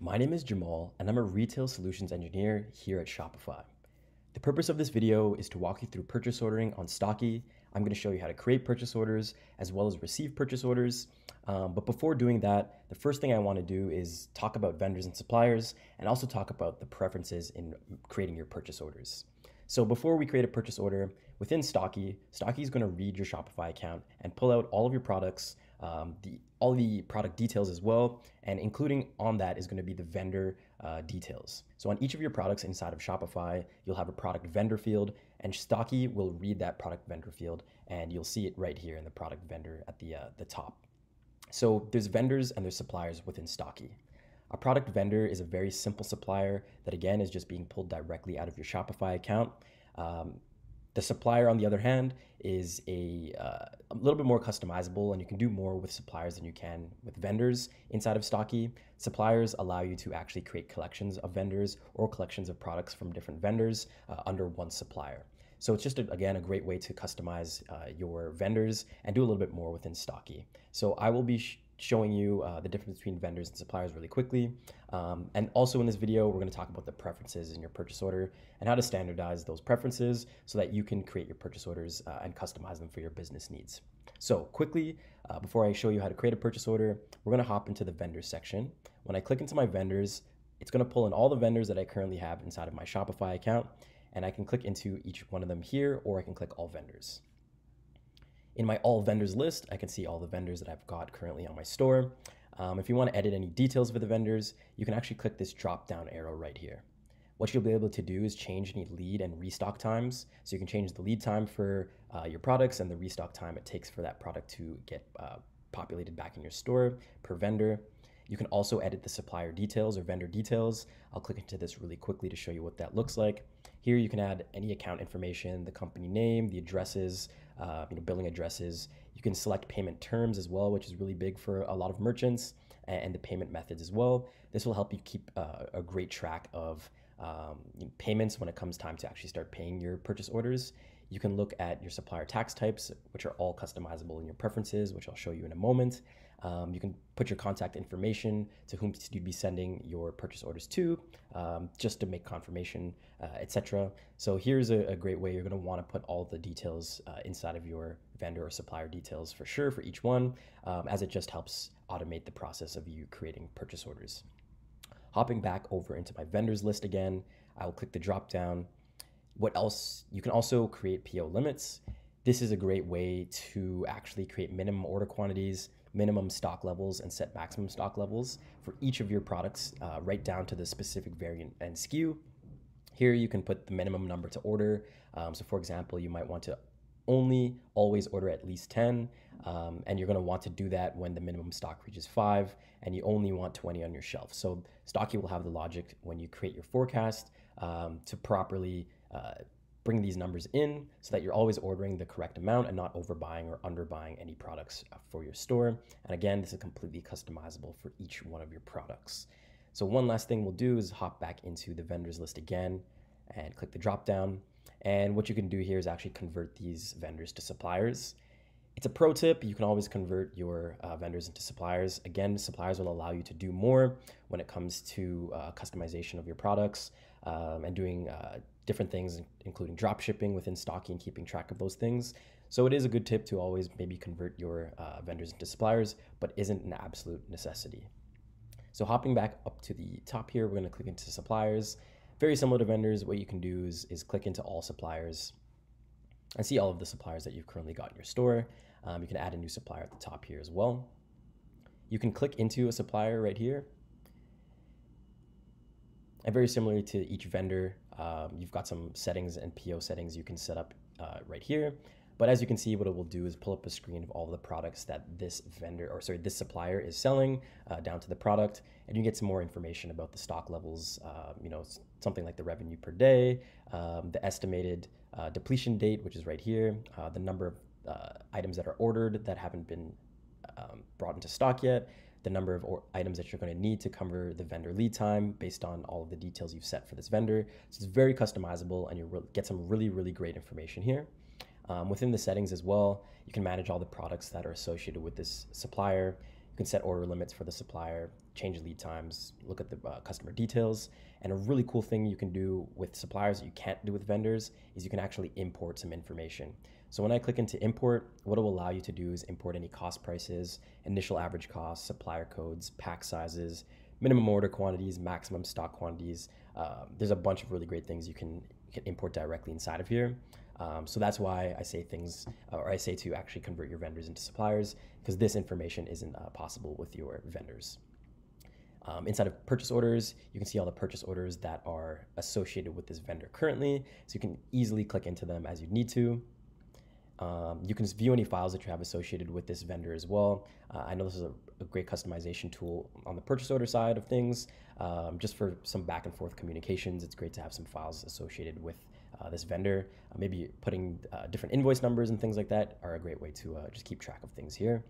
My name is Jamal, and I'm a retail solutions engineer here at Shopify. The purpose of this video is to walk you through purchase ordering on Stocky. I'm going to show you how to create purchase orders as well as receive purchase orders. But before doing that, the first thing I want to do is talk about vendors and suppliers and also talk about the preferences in creating your purchase orders. So before we create a purchase order within Stocky, Stocky is going to read your Shopify account and pull out all of your products, all the product details as well, and including on that is going to be the vendor details. So on each of your products inside of Shopify, you'll have a product vendor field, and Stocky will read that product vendor field, and you'll see it right here in the product vendor at the top. So there's vendors and there's suppliers within Stocky. A product vendor is a very simple supplier that again is just being pulled directly out of your Shopify account. The supplier, on the other hand, is a little bit more customizable, and you can do more with suppliers than you can with vendors inside of Stocky. Suppliers allow you to actually create collections of vendors or collections of products from different vendors under one supplier. So it's just, again, a great way to customize your vendors and do a little bit more within Stocky. So I will be showing you the difference between vendors and suppliers really quickly. And also in this video, we're going to talk about the preferences in your purchase order and how to standardize those preferences so that you can create your purchase orders and customize them for your business needs. So quickly, before I show you how to create a purchase order, we're going to hop into the vendors section. When I click into my vendors, it's going to pull in all the vendors that I currently have inside of my Shopify account, and I can click into each one of them here, or I can click all vendors. In my all vendors list, I can see all the vendors that I've got currently on my store. If you want to edit any details for the vendors, you can actually click this drop down arrow right here. What you'll be able to do is change any lead and restock times. So you can change the lead time for your products and the restock time it takes for that product to get populated back in your store per vendor. You can also edit the supplier details or vendor details. I'll click into this really quickly to show you what that looks like. Here you can add any account information, the company name, the addresses, billing addresses. You can select payment terms as well, which is really big for a lot of merchants, and the payment methods as well. This will help you keep a great track of payments when it comes time to actually start paying your purchase orders. You can look at your supplier tax types, which are all customizable in your preferences, which I'll show you in a moment. You can put your contact information to whom you'd be sending your purchase orders to, just to make confirmation, etc. So here's a great way. You're going to want to put all the details inside of your vendor or supplier details for sure for each one, as it just helps automate the process of you creating purchase orders. Hopping back over into my vendors list again, I will click the drop down. What else? You can also create PO limits. This is a great way to actually create minimum order quantities, minimum stock levels, and set maximum stock levels for each of your products, right down to the specific variant and SKU. Here you can put the minimum number to order. So for example, you might want to only always order at least 10, and you're going to want to do that when the minimum stock reaches 5, and you only want 20 on your shelf. So Stocky will have the logic when you create your forecast to properly bring these numbers in so that you're always ordering the correct amount and not overbuying or underbuying any products for your store. And again, this is completely customizable for each one of your products. So one last thing we'll do is hop back into the vendors list again and click the drop down. And what you can do here is actually convert these vendors to suppliers. It's a pro tip. You can always convert your vendors into suppliers. Again, suppliers will allow you to do more when it comes to customization of your products and doing different things, including drop shipping within Stocky and keeping track of those things. So it is a good tip to always maybe convert your vendors into suppliers, but isn't an absolute necessity. So hopping back up to the top here, we're going to click into suppliers. Very similar to vendors, what you can do is click into all suppliers and see all of the suppliers that you've currently got in your store. You can add a new supplier at the top here as well. You can click into a supplier right here. And very similarly to each vendor, you've got some settings and PO settings you can set up right here. But as you can see, what it will do is pull up a screen of all of the products that this supplier is selling down to the product, and you get some more information about the stock levels, something like the revenue per day, the estimated depletion date, which is right here, the number of items that are ordered that haven't been brought into stock yet, the number of items that you're going to need to cover the vendor lead time based on all of the details you've set for this vendor. So it's very customizable, and you'll get some really, really great information here. Within the settings as well, you can manage all the products that are associated with this supplier. You can set order limits for the supplier, change lead times, look at the customer details. And a really cool thing you can do with suppliers that you can't do with vendors is you can actually import some information. So when I click into import, what it will allow you to do is import any cost prices, initial average costs, supplier codes, pack sizes, minimum order quantities, maximum stock quantities. There's a bunch of really great things you can import directly inside of here. So that's why I say I say to actually convert your vendors into suppliers, because this information isn't possible with your vendors. Inside of purchase orders, you can see all the purchase orders that are associated with this vendor currently. So you can easily click into them as you need to. You can view any files that you have associated with this vendor as well. I know this is a great customization tool on the purchase order side of things. Just for some back and forth communications, it's great to have some files associated with this vendor. Maybe putting different invoice numbers and things like that are a great way to just keep track of things here.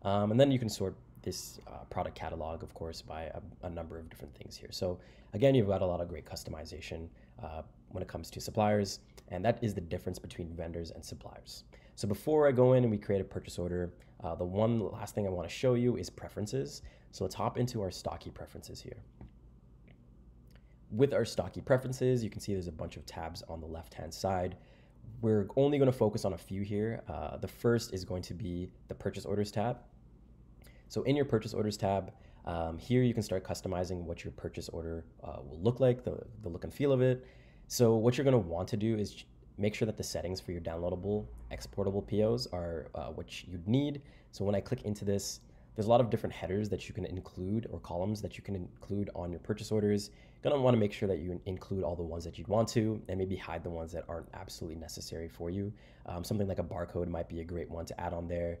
And then you can sort this product catalog, of course, by a number of different things here. So again, you've got a lot of great customization when it comes to suppliers, and that is the difference between vendors and suppliers. So before I go in and we create a purchase order, the last thing I want to show you is preferences. So let's hop into our Stocky preferences here. With our Stocky preferences, you can see there's a bunch of tabs on the left-hand side. We're only going to focus on a few here. The first is going to be the purchase orders tab. So in your purchase orders tab, here you can start customizing what your purchase order will look like, the look and feel of it. So what you're going to want to do is make sure that the settings for your downloadable, exportable POs are what you'd need. So when I click into this, there's a lot of different headers that you can include, or columns that you can include on your purchase orders. You're going to want to make sure that you include all the ones that you'd want to, and maybe hide the ones that aren't absolutely necessary for you. Something like a barcode might be a great one to add on there.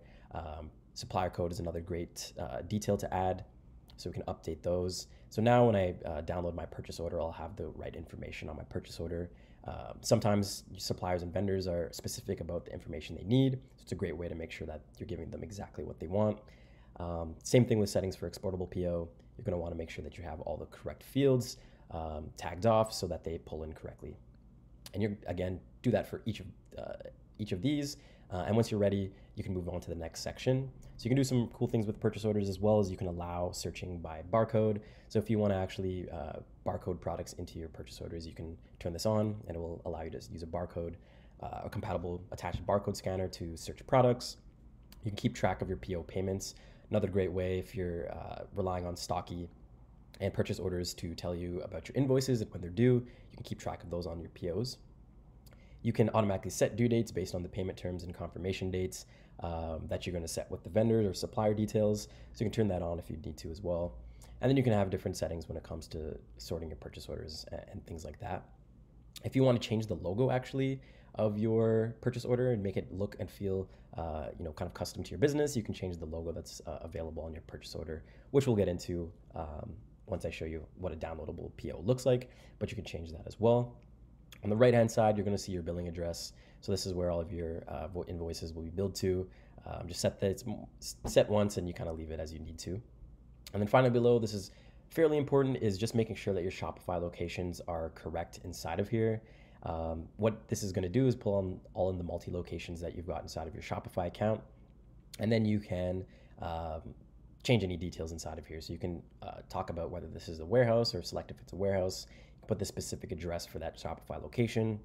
Supplier code is another great detail to add, so we can update those. So now when I download my purchase order, I'll have the right information on my purchase order. Sometimes suppliers and vendors are specific about the information they need, so it's a great way to make sure that you're giving them exactly what they want. Same thing with settings for exportable PO. You're going to want to make sure that you have all the correct fields tagged off so that they pull in correctly. And you again do that for each of these. And once you're ready, you can move on to the next section. So you can do some cool things with purchase orders, as well as you can allow searching by barcode. So if you want to actually barcode products into your purchase orders, you can turn this on, and it will allow you to use a barcode, a compatible attached barcode scanner to search products. You can keep track of your PO payments. Another great way, if you're relying on Stocky and purchase orders to tell you about your invoices and when they're due, you can keep track of those on your POs. You can automatically set due dates based on the payment terms and confirmation dates that you're going to set with the vendors or supplier details. So you can turn that on if you need to as well. And then you can have different settings when it comes to sorting your purchase orders and things like that. If you want to change the logo actually of your purchase order and make it look and feel kind of custom to your business, you can change the logo that's available on your purchase order, which we'll get into once I show you what a downloadable PO looks like, but you can change that as well. On the right-hand side, you're going to see your billing address. So this is where all of your invoices will be billed to. Just set that it's set once, and you kind of leave it as you need to. And then finally below, this is fairly important, is just making sure that your Shopify locations are correct inside of here. What this is going to do is pull on all in the multi-locations that you've got inside of your Shopify account. And then you can change any details inside of here. So you can talk about whether this is a warehouse, or select if it's a warehouse. Put the specific address for that Shopify location.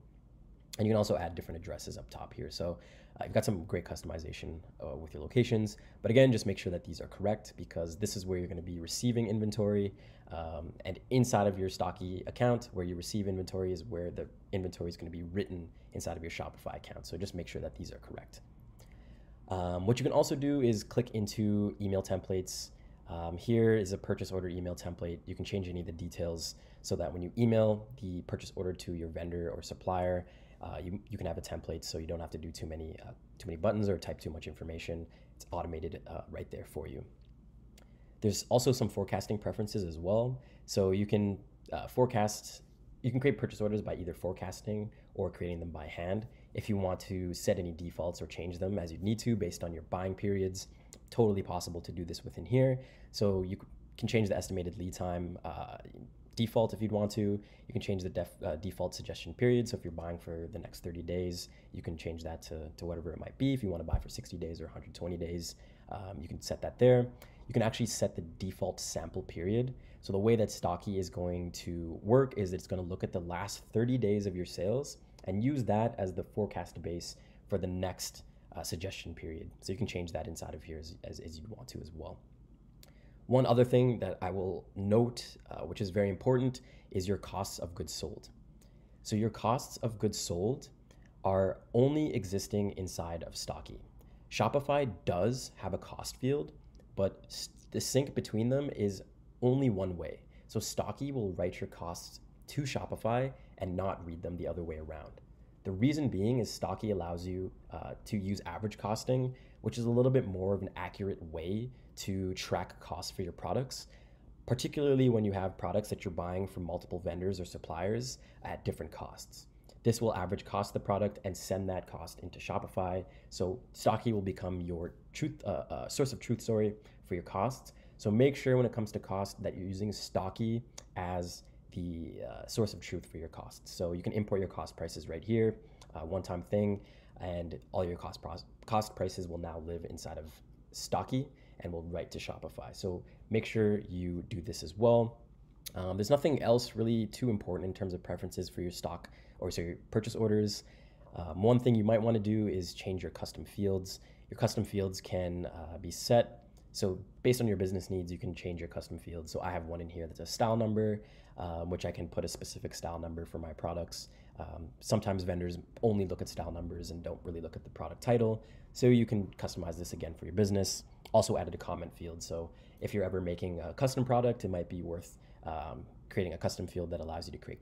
And you can also add different addresses up top here. So you've got some great customization with your locations. But again, just make sure that these are correct, because this is where you're going to be receiving inventory. And inside of your Stocky account, where you receive inventory, is where the inventory is going to be written inside of your Shopify account. So just make sure that these are correct. What you can also do is click into email templates. Here is a purchase order email template. You can change any of the details so that when you email the purchase order to your vendor or supplier, you can have a template, so you don't have to do too many buttons or type too much information. It's automated right there for you. There's also some forecasting preferences as well. So you can you can create purchase orders by either forecasting or creating them by hand. If you want to set any defaults or change them as you need to based on your buying periods, totally possible to do this within here. So you can change the estimated lead time default if you'd want to. You can change the default suggestion period. So if you're buying for the next 30 days, you can change that to whatever it might be. If you want to buy for 60 days or 120 days, you can set that there. you can actually set the default sample period. So the way that Stocky is going to work is it's going to look at the last 30 days of your sales and use that as the forecast base for the next suggestion period. So you can change that inside of here as you'd want to as well. One other thing that I will note, which is very important, is your costs of goods sold. So your costs of goods sold are only existing inside of Stocky. Shopify does have a cost field, but the sync between them is only one way. So Stocky will write your costs to Shopify and not read them the other way around. The reason being is Stocky allows you to use average costing, which is a little bit more of an accurate way to track costs for your products, particularly when you have products that you're buying from multiple vendors or suppliers at different costs. This will average cost the product and send that cost into Shopify. So Stocky will become your source of truth, for your costs. So make sure when it comes to cost that you're using Stocky as the source of truth for your costs. So you can import your cost prices right here, one-time thing, and all your cost prices will now live inside of Stocky and will write to Shopify. So make sure you do this as well. There's nothing else really too important in terms of preferences for your your purchase orders. One thing you might want to do is change your custom fields. Your custom fields can be set. So based on your business needs, you can change your custom fields. So I have one in here that's a style number, which I can put a specific style number for my products. Sometimes vendors only look at style numbers and don't really look at the product title. So you can customize this again for your business. Also added a comment field. So if you're ever making a custom product, it might be worth creating a custom field that allows you to create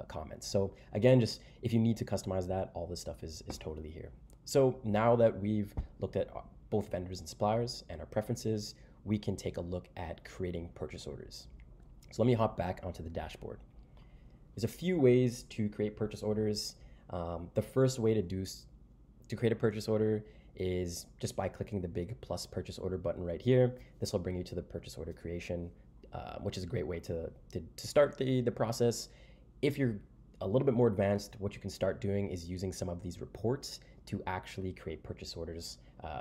comments. So again, just if you need to customize that, all this stuff is totally here. So now that we've looked at both vendors and suppliers and our preferences, we can take a look at creating purchase orders. So let me hop back onto the dashboard. There's a few ways to create purchase orders. The first way to create a purchase order is just by clicking the big plus purchase order button right here. This will bring you to the purchase order creation, which is a great way to start the process. If you're a little bit more advanced, what you can start doing is using some of these reports to actually create purchase orders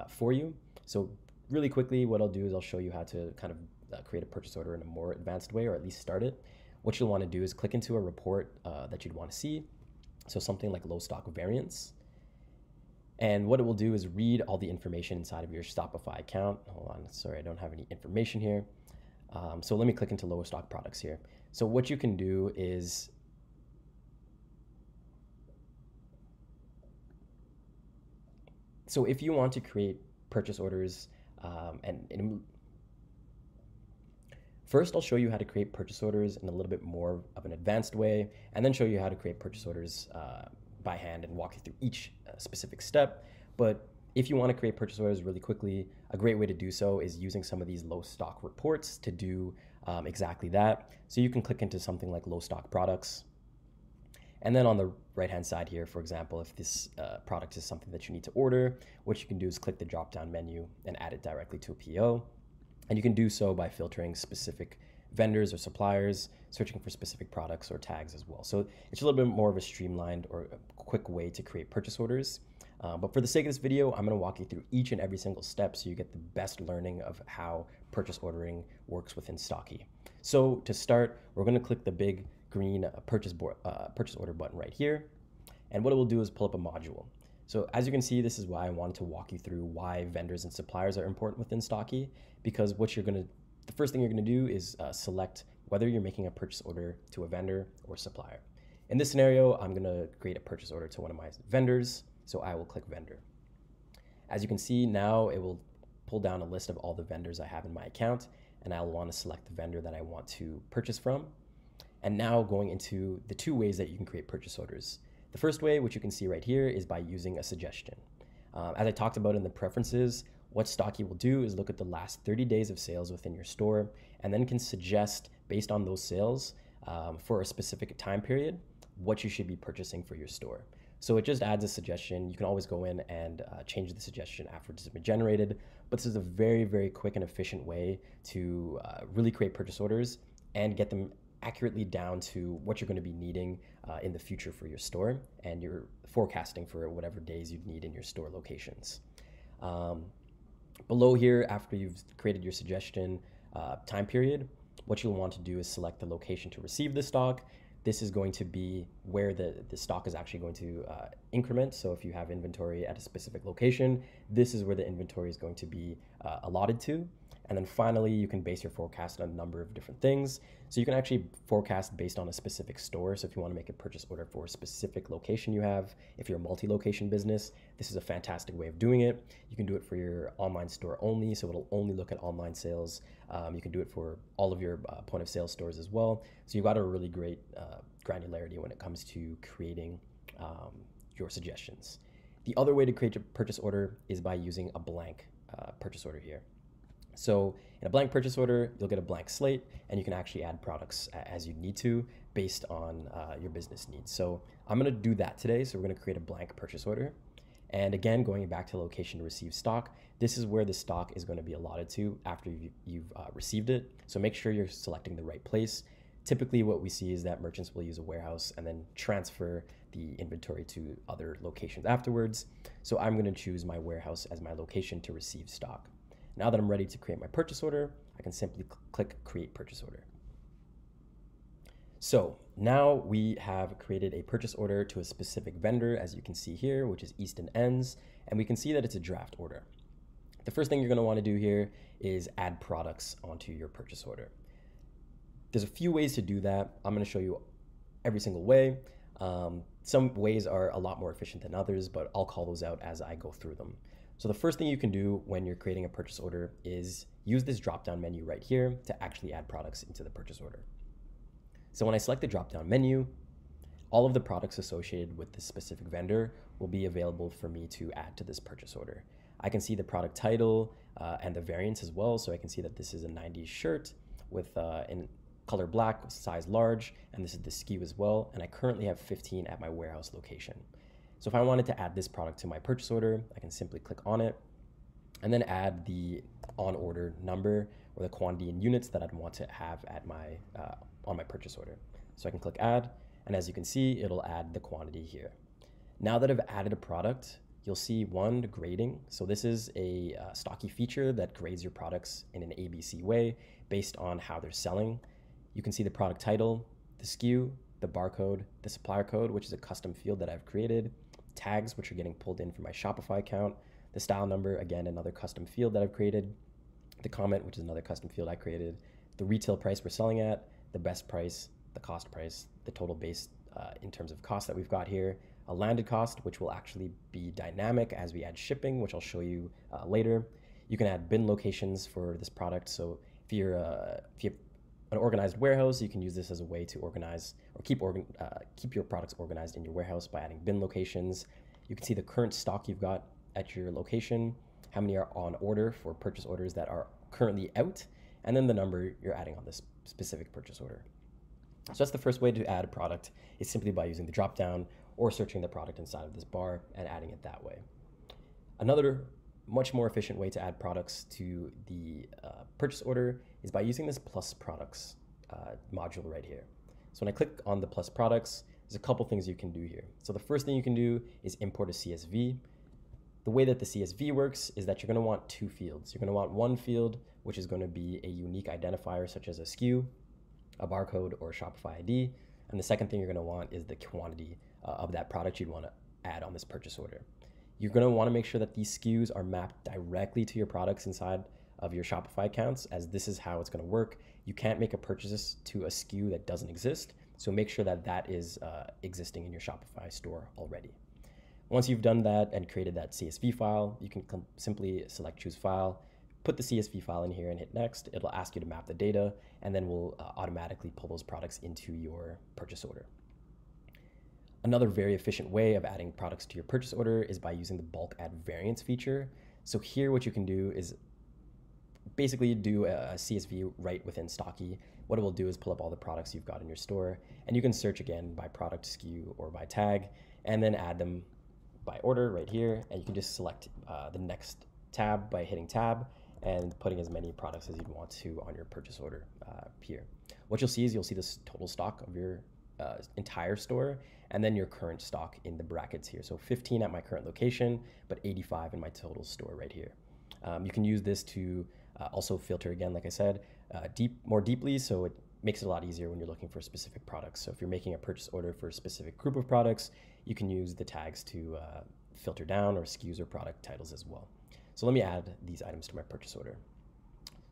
for you. So really quickly, what I'll do is I'll show you how to kind of create a purchase order in a more advanced way, or at least start it. What you'll want to do is click into a report that you'd want to see. So something like low stock variance. And what it will do is read all the information inside of your Shopify account. Hold on, sorry, I don't have any information here. So let me click into lower stock products here. So what you can do is so if you want to create purchase orders, first I'll show you how to create purchase orders in a little bit more of an advanced way, and then show you how to create purchase orders by hand and walk you through each specific step. But if you want to create purchase orders really quickly, a great way to do so is using some of these low stock reports to do exactly that. So you can click into something like low stock products. And then on the right-hand side here, for example, if this product is something that you need to order, what you can do is click the drop-down menu and add it directly to a PO. And you can do so by filtering specific vendors or suppliers, searching for specific products or tags as well. So it's a little bit more of a streamlined or a quick way to create purchase orders. But for the sake of this video, I'm going to walk you through each and every single step so you get the best learning of how purchase ordering works within Stocky. So to start, we're going to click the big green purchase order button right here. And what it will do is pull up a module. So as you can see, this is why I wanted to walk you through why vendors and suppliers are important within Stocky, because the first thing you're going to do is select whether you're making a purchase order to a vendor or supplier. In this scenario, I'm going to create a purchase order to one of my vendors. So I will click vendor. As you can see now, it will pull down a list of all the vendors I have in my account, and I'll want to select the vendor that I want to purchase from. And now going into the two ways that you can create purchase orders. The first way, which you can see right here, is by using a suggestion. As I talked about in the preferences, what Stocky will do is look at the last 30 days of sales within your store and then can suggest, based on those sales, for a specific time period, what you should be purchasing for your store. So it just adds a suggestion. You can always go in and change the suggestion after it's been generated. But this is a very, very quick and efficient way to really create purchase orders and get them accurately down to what you're going to be needing in the future for your store, and you're forecasting for whatever days you'd need in your store locations. Below here, after you've created your suggestion time period, what you'll want to do is select the location to receive the stock. This is going to be where the stock is actually going to increment. So if you have inventory at a specific location, this is where the inventory is going to be allotted to. And then finally, you can base your forecast on a number of different things. So you can actually forecast based on a specific store. So if you want to make a purchase order for a specific location you have, if you're a multi-location business, this is a fantastic way of doing it. You can do it for your online store only, so it'll only look at online sales. You can do it for all of your point of sale stores as well. So you've got a really great granularity when it comes to creating your suggestions. The other way to create your purchase order is by using a blank purchase order here. So in a blank purchase order, you'll get a blank slate, and you can actually add products as you need to based on your business needs. So I'm going to do that today. So we're going to create a blank purchase order. And again, going back to location to receive stock, this is where the stock is going to be allotted to after you've received it. So make sure you're selecting the right place. Typically what we see is that merchants will use a warehouse and then transfer the inventory to other locations afterwards. So I'm going to choose my warehouse as my location to receive stock. Now that I'm ready to create my purchase order, I can simply click Create Purchase Order. So now we have created a purchase order to a specific vendor, as you can see here, which is Easton Ends, and we can see that it's a draft order. The first thing you're going to want to do here is add products onto your purchase order. There's a few ways to do that. I'm going to show you every single way. Some ways are a lot more efficient than others, but I'll call those out as I go through them. So the first thing you can do when you're creating a purchase order is use this drop-down menu right here to actually add products into the purchase order. So when I select the drop-down menu, all of the products associated with this specific vendor will be available for me to add to this purchase order. I can see the product title and the variants as well. So I can see that this is a 90s shirt with in color black, size large, and this is the SKU as well. And I currently have 15 at my warehouse location. So if I wanted to add this product to my purchase order, I can simply click on it and then add the on order number or the quantity in units that I'd want to have at my on my purchase order. So I can click add, and as you can see, it'll add the quantity here. Now that I've added a product, you'll see one grading. So this is a Stocky feature that grades your products in an ABC way based on how they're selling. You can see the product title, the SKU, the barcode, the supplier code, which is a custom field that I've created, tags, which are getting pulled in from my Shopify account, the style number, again, another custom field that I've created, the comment, which is another custom field I created, the retail price we're selling at, the best price, the cost price, the total base in terms of cost that we've got here, a landed cost, which will actually be dynamic as we add shipping, which I'll show you later. You can add bin locations for this product. So if you have an organized warehouse, you can use this as a way to organize or keep your products organized in your warehouse by adding bin locations. You can see the current stock you've got at your location, how many are on order for purchase orders that are currently out, and then the number you're adding on this specific purchase order. So that's the first way to add a product, is simply by using the drop-down or searching the product inside of this bar and adding it that way. Another much more efficient way to add products to the purchase order is by using this plus products module right here. So when I click on the plus products, there's a couple things you can do here. So the first thing you can do is import a CSV. The way that the CSV works is that you're going to want two fields. You're going to want one field, which is going to be a unique identifier such as a SKU, a barcode, or a Shopify ID. And the second thing you're going to want is the quantity of that product you'd want to add on this purchase order. You're going to want to make sure that these SKUs are mapped directly to your products inside of your Shopify accounts, as this is how it's going to work. You can't make a purchase to a SKU that doesn't exist. So make sure that that is existing in your Shopify store already. Once you've done that and created that CSV file, you can simply select choose file, put the CSV file in here and hit next. It'll ask you to map the data, and then we'll automatically pull those products into your purchase order. Another very efficient way of adding products to your purchase order is by using the bulk add variants feature. So here what you can do is basically do a CSV right within Stocky. What it will do is pull up all the products you've got in your store, and you can search again by product, SKU, or by tag, and then add them by order right here. And you can just select the next tab by hitting tab and putting as many products as you'd want to on your purchase order here. What you'll see is you'll see this total stock of your entire store, and then your current stock in the brackets here. So 15 at my current location, but 85 in my total store right here. You can use this to also filter again, like I said, more deeply, so it makes it a lot easier when you're looking for specific products. So if you're making a purchase order for a specific group of products, you can use the tags to filter down, or SKUs or product titles as well. So let me add these items to my purchase order.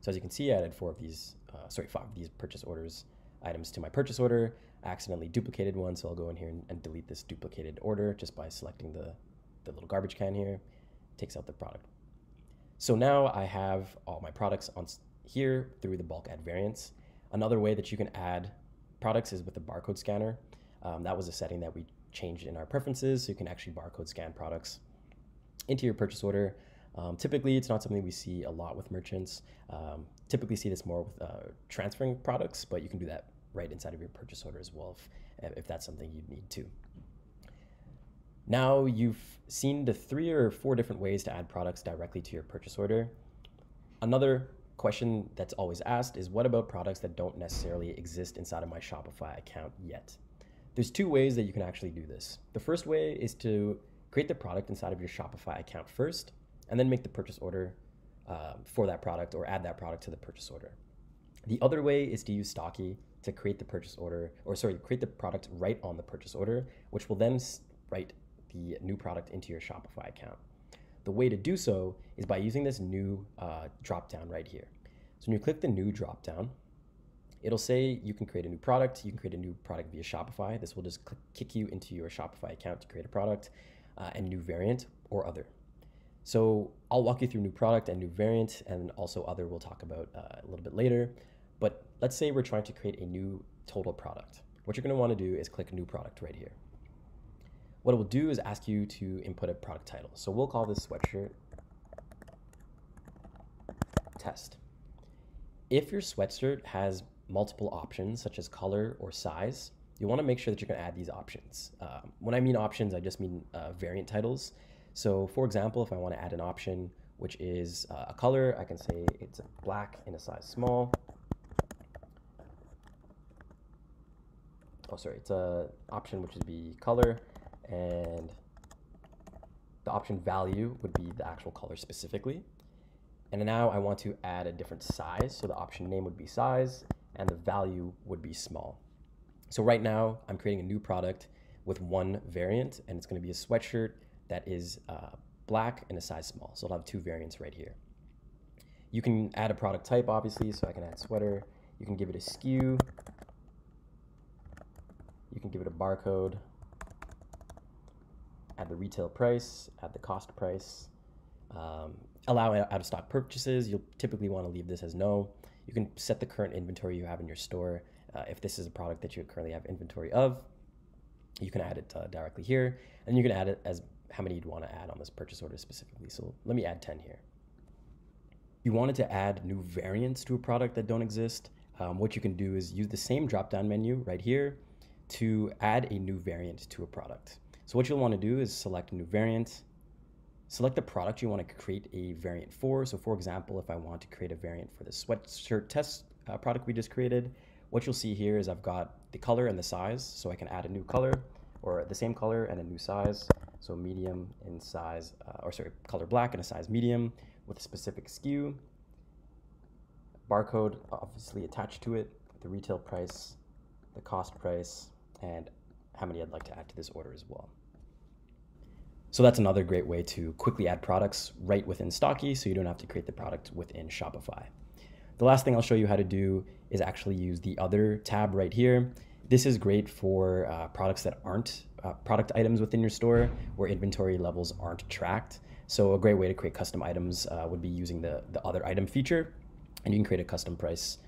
So as you can see, I added 5 of these purchase orders items to my purchase order. I accidentally duplicated one, so I'll go in here and delete this duplicated order just by selecting the little garbage can here. Takes out the product. So now I have all my products on here through the bulk add variants. Another way that you can add products is with the barcode scanner. That was a setting that we changed in our preferences, so you can actually barcode scan products into your purchase order. Typically, it's not something we see a lot with merchants. Typically see this more with transferring products, but you can do that right inside of your purchase order as well if that's something you need to. Now you've seen the 3 or 4 different ways to add products directly to your purchase order. Another question that's always asked is, what about products that don't necessarily exist inside of my Shopify account yet? There's 2 ways that you can actually do this. The first way is to create the product inside of your Shopify account first, and then make the purchase order for that product, or add that product to the purchase order. The other way is to use Stocky to create the create the product right on the purchase order, which will then write the new product into your Shopify account. The way to do so is by using this new drop down right here. So when you click the new drop down, it'll say you can create a new product. You can create a new product via Shopify. This will just kick you into your Shopify account to create a product and new variant or other. So I'll walk you through new product and new variant, and also other we'll talk about a little bit later. But let's say we're trying to create a new total product. What you're going to want to do is click new product right here. What it will do is ask you to input a product title. So we'll call this sweatshirt test. If your sweatshirt has multiple options, such as color or size, you want to make sure that you're going to add these options. When I mean options, I just mean variant titles. So for example, if I want to add an option, which is a color, I can say it's black in a size small. It's a option which would be color, and the option value would be the actual color specifically. And now I want to add a different size. So the option name would be size and the value would be small. So right now I'm creating a new product with 1 variant, and it's going to be a sweatshirt that is black and a size small. So I'll have 2 variants right here. You can add a product type, obviously, so I can add sweater. You can give it a SKU. You can give it a barcode. Add the retail price, add the cost price. Allow out of stock purchases. You'll typically want to leave this as no. You can set the current inventory you have in your store. If this is a product that you currently have inventory of, you can add it directly here, and you can add it as how many you'd want to add on this purchase order specifically. So let me add 10 here. If you wanted to add new variants to a product that don't exist, what you can do is use the same drop-down menu right here to add a new variant to a product. So what you'll want to do is select a new variant, select the product you want to create a variant for. So for example, if I want to create a variant for the sweatshirt test product we just created, what you'll see here is I've got the color and the size, so I can add a new color, or the same color and a new size. So medium in size, color black and a size medium with a specific SKU. Barcode obviously attached to it, the retail price, the cost price, and how many I'd like to add to this order as well. So that's another great way to quickly add products right within Stocky, so you don't have to create the product within Shopify. The last thing I'll show you how to do is actually use the other tab right here. This is great for products that aren't product items within your store, where inventory levels aren't tracked. So a great way to create custom items would be using the other item feature, and you can create a custom price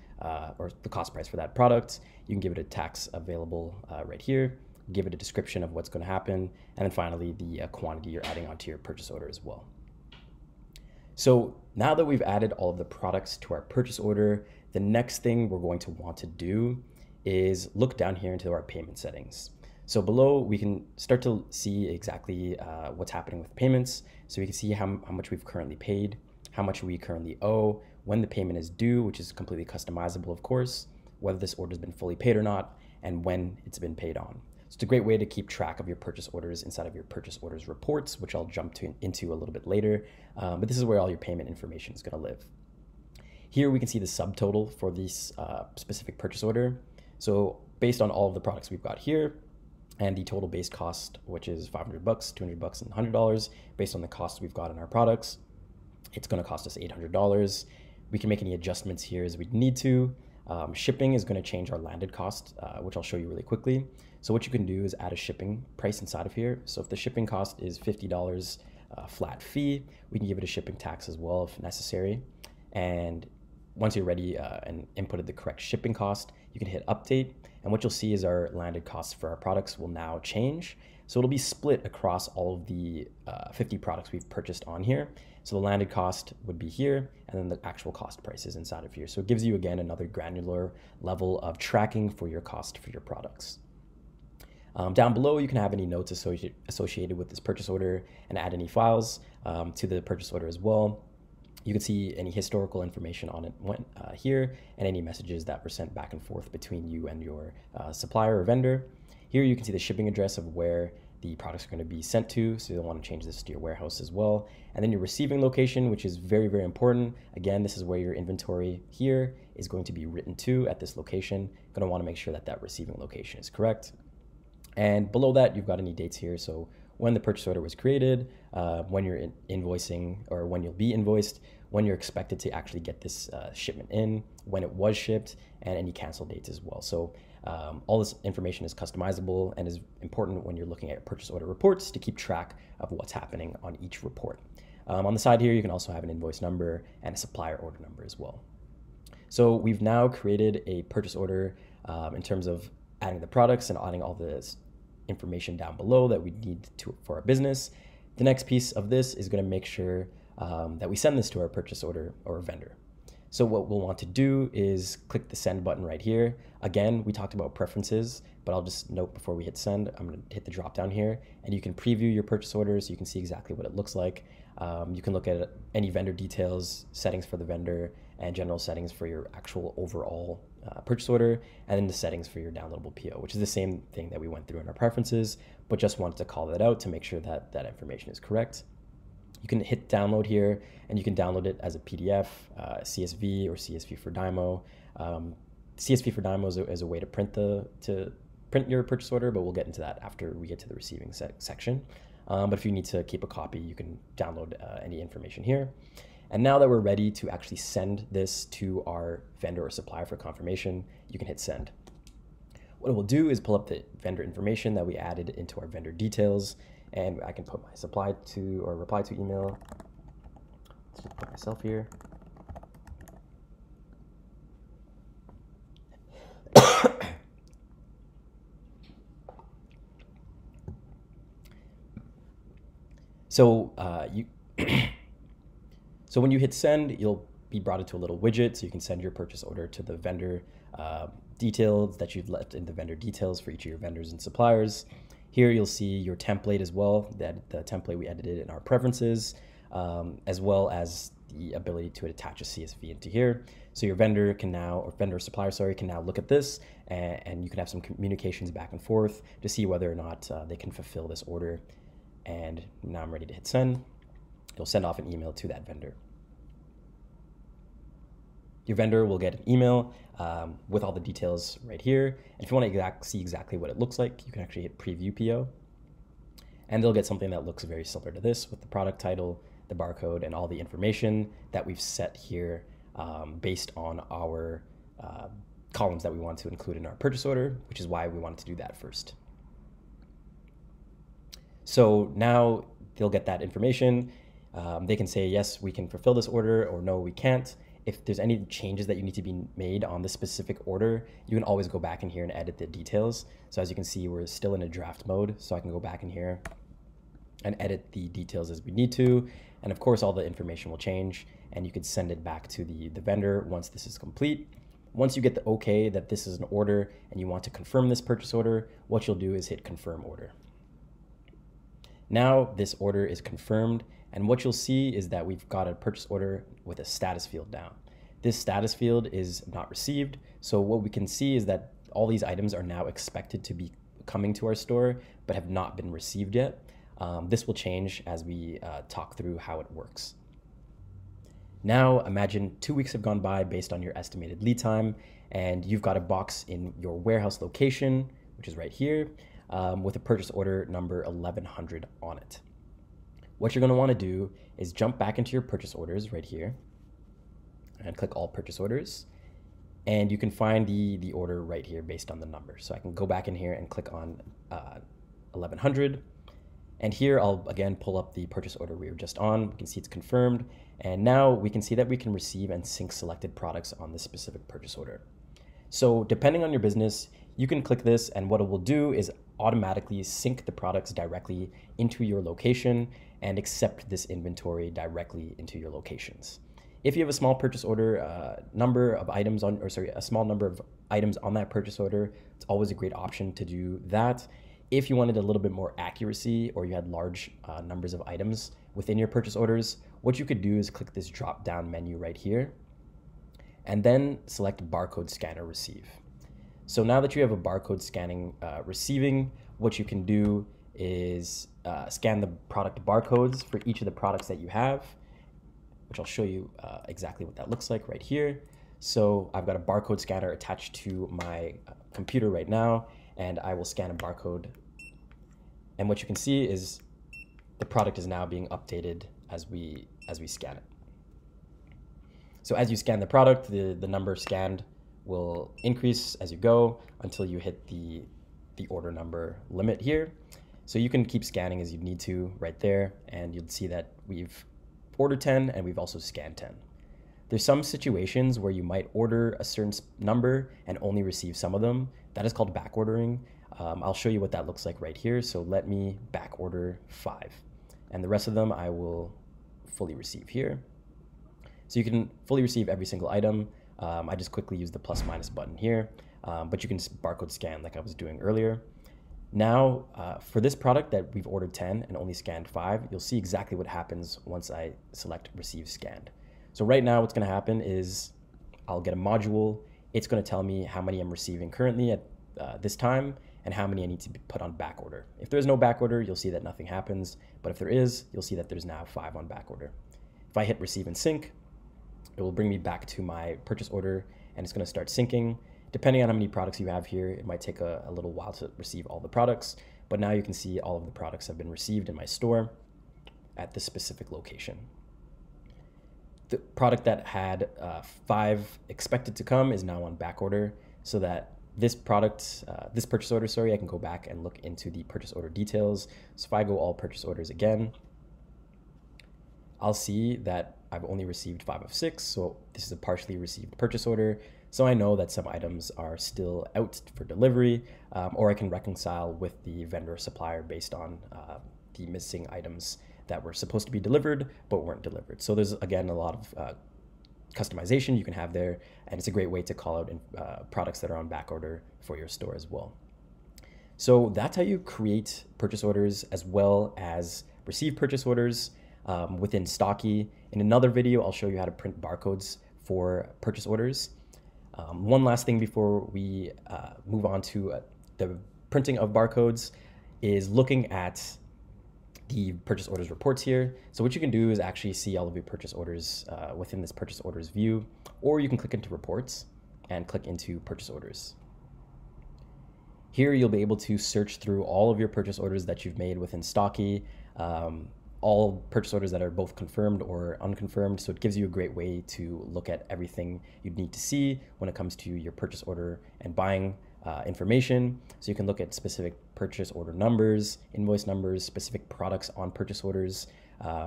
or the cost price for that product. You can give it a tax available right here, give it a description of what's going to happen, and then finally the quantity you're adding onto your purchase order as well. So now that we've added all of the products to our purchase order, the next thing we're going to want to do is look down here into our payment settings. So below, we can start to see exactly what's happening with payments. So we can see how much we've currently paid, how much we currently owe, when the payment is due, which is completely customizable, of course, whether this order has been fully paid or not, and when it's been paid on. So it's a great way to keep track of your purchase orders inside of your purchase orders reports, which I'll jump into a little bit later. But this is where all your payment information is going to live. Here we can see the subtotal for this specific purchase order. So based on all of the products we've got here and the total base cost, which is $500, $200, and $100, based on the costs we've got in our products, it's going to cost us $800. We can make any adjustments here as we need to. Shipping is going to change our landed cost, which I'll show you really quickly. So what you can do is add a shipping price inside of here. So if the shipping cost is $50 flat fee, we can give it a shipping tax as well if necessary. And once you're ready and inputted the correct shipping cost, you can hit update. And what you'll see is our landed costs for our products will now change. So it'll be split across all of the 50 products we've purchased on here. So the landed cost would be here, and then the actual cost price is inside of here. So it gives you, again, another granular level of tracking for your cost for your products. Down below, you can have any notes associated with this purchase order and add any files to the purchase order as well. You can see any historical information on it here and any messages that were sent back and forth between you and your supplier or vendor. Here you can see the shipping address of where the products are going to be sent to, so you'll want to change this to your warehouse as well. And then your receiving location, which is very, very important. Again, this is where your inventory here is going to be written to at this location. You're going to want to make sure that that receiving location is correct. And below that, you've got any dates here. So when the purchase order was created, when you're invoicing or when you'll be invoiced, when you're expected to actually get this shipment in, when it was shipped, and any cancel dates as well. So all this information is customizable and is important when you're looking at purchase order reports to keep track of what's happening on each report. On the side here, you can also have an invoice number and a supplier order number as well. So we've now created a purchase order in terms of adding the products and adding all this information down below that we need for our business. The next piece of this is going to make sure that we send this to our purchase order or vendor. So what we'll want to do is click the send button right here. Again, we talked about preferences, but I'll just note before we hit send, I'm going to hit the drop down here and you can preview your purchase order so you can see exactly what it looks like. You can look at any vendor details, settings for the vendor, and general settings for your actual overall purchase order, and then the settings for your downloadable PO, which is the same thing that we went through in our preferences, but just wanted to call that out to make sure that that information is correct. You can hit download here and you can download it as a PDF, CSV, or CSV for Dymo. CSV for Dymo is a way to print your purchase order, but we'll get into that after we get to the receiving section. But if you need to keep a copy, you can download any information here. And now that we're ready to actually send this to our vendor or supplier for confirmation, you can hit send. What it will do is pull up the vendor information that we added into our vendor details, and I can put my reply to email. Let's just put myself here. So so when you hit send, you'll be brought into a little widget, so you can send your purchase order to the vendor details that you've left in the vendor details for each of your vendors and suppliers. Here you'll see your template as well, the template we edited in our preferences, as well as the ability to attach a CSV into here. So your vendor can now, or vendor or supplier, sorry, can now look at this and you can have some communications back and forth to see whether or not they can fulfill this order. And now I'm ready to hit send. You'll send off an email to that vendor. Your vendor will get an email with all the details right here. And if you want to see exactly what it looks like, you can actually hit preview PO. And they'll get something that looks very similar to this with the product title, the barcode, and all the information that we've set here based on our columns that we want to include in our purchase order, which is why we wanted to do that first. So now they'll get that information. They can say, yes, we can fulfill this order, or no, we can't. If there's any changes that you need to be made on the specific order, you can always go back in here and edit the details. So as you can see, we're still in a draft mode, so I can go back in here and edit the details as we need to. And of course, all the information will change, and you could send it back to the vendor once this is complete. Once you get the okay that this is an order and you want to confirm this purchase order, what you'll do is hit confirm order. Now this order is confirmed, and what you'll see is that we've got a purchase order with a status field down. This status field is not received, so what we can see is that all these items are now expected to be coming to our store but have not been received yet. This will change as we talk through how it works. Now imagine 2 weeks have gone by based on your estimated lead time, and you've got a box in your warehouse location, which is right here, with a purchase order number 1100 on it. What you're going to want to do is jump back into your purchase orders right here and click all purchase orders. And you can find the order right here based on the number. So I can go back in here and click on 1100. And here I'll again pull up the purchase order we were just on. We can see it's confirmed. And now we can see that we can receive and sync selected products on this specific purchase order. So depending on your business, you can click this, and what it will do is automatically sync the products directly into your location and accept this inventory directly into your locations. If you have a small purchase order number of items on, a small number of items on that purchase order, it's always a great option to do that. If you wanted a little bit more accuracy, or you had large numbers of items within your purchase orders, what you could do is click this drop down menu right here and then select barcode scanner receive. So now that you have a barcode scanning receiving, what you can do is scan the product barcodes for each of the products that you have, which I'll show you exactly what that looks like right here. So I've got a barcode scanner attached to my computer right now, and I will scan a barcode. And what you can see is the product is now being updated as we scan it. So as you scan the product, the number scanned will increase as you go until you hit the order number limit here. So you can keep scanning as you need to right there, and you'll see that we've ordered 10 and we've also scanned 10. There's some situations where you might order a certain number and only receive some of them. That is called back ordering. I'll show you what that looks like right here. So let me back order 5, and the rest of them I will fully receive here. So you can fully receive every single item. I just quickly use the plus minus button here, but you can barcode scan like I was doing earlier. Now, for this product that we've ordered 10 and only scanned 5, you'll see exactly what happens once I select receive scanned. So right now what's going to happen is I'll get a module. It's going to tell me how many I'm receiving currently at this time and how many I need to put on back order. If there's no back order, you'll see that nothing happens. But if there is, you'll see that there's now 5 on back order. If I hit receive and sync, it will bring me back to my purchase order, and it's going to start syncing. Depending on how many products you have here, it might take a little while to receive all the products, but now you can see all of the products have been received in my store at this specific location. The product that had 5 expected to come is now on back order, so that this product, this purchase order, I can go back and look into the purchase order details. So if I go all purchase orders again, I'll see that I've only received 5 of 6, so this is a partially received purchase order. So I know that some items are still out for delivery, or I can reconcile with the vendor supplier based on the missing items that were supposed to be delivered but weren't delivered. So there's, again, a lot of customization you can have there, and it's a great way to call out products that are on back order for your store as well. So that's how you create purchase orders as well as receive purchase orders within Stocky. In another video, I'll show you how to print barcodes for purchase orders. One last thing before we move on to the printing of barcodes is looking at the purchase orders reports here. So what you can do is actually see all of your purchase orders within this purchase orders view, or you can click into reports and click into purchase orders. Here you'll be able to search through all of your purchase orders that you've made within Stocky, all purchase orders that are both confirmed or unconfirmed. So it gives you a great way to look at everything you'd need to see when it comes to your purchase order and buying information. So you can look at specific purchase order numbers, invoice numbers, specific products on purchase orders,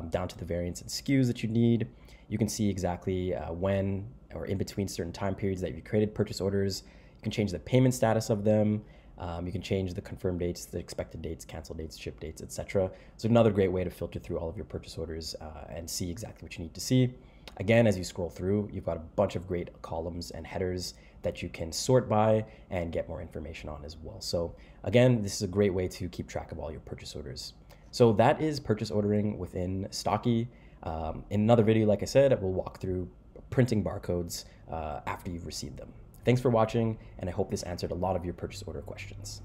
down to the variants and SKUs that you need. You can see exactly when or in between certain time periods that you've created purchase orders. You can change the payment status of them. You can change the confirmed dates, the expected dates, cancel dates, ship dates, etc. So another great way to filter through all of your purchase orders and see exactly what you need to see. Again, as you scroll through, you've got a bunch of great columns and headers that you can sort by and get more information on as well. So again, this is a great way to keep track of all your purchase orders. So that is purchase ordering within Stocky. In another video, like I said, we'll walk through printing barcodes after you've received them. Thanks for watching, and I hope this answered a lot of your purchase order questions.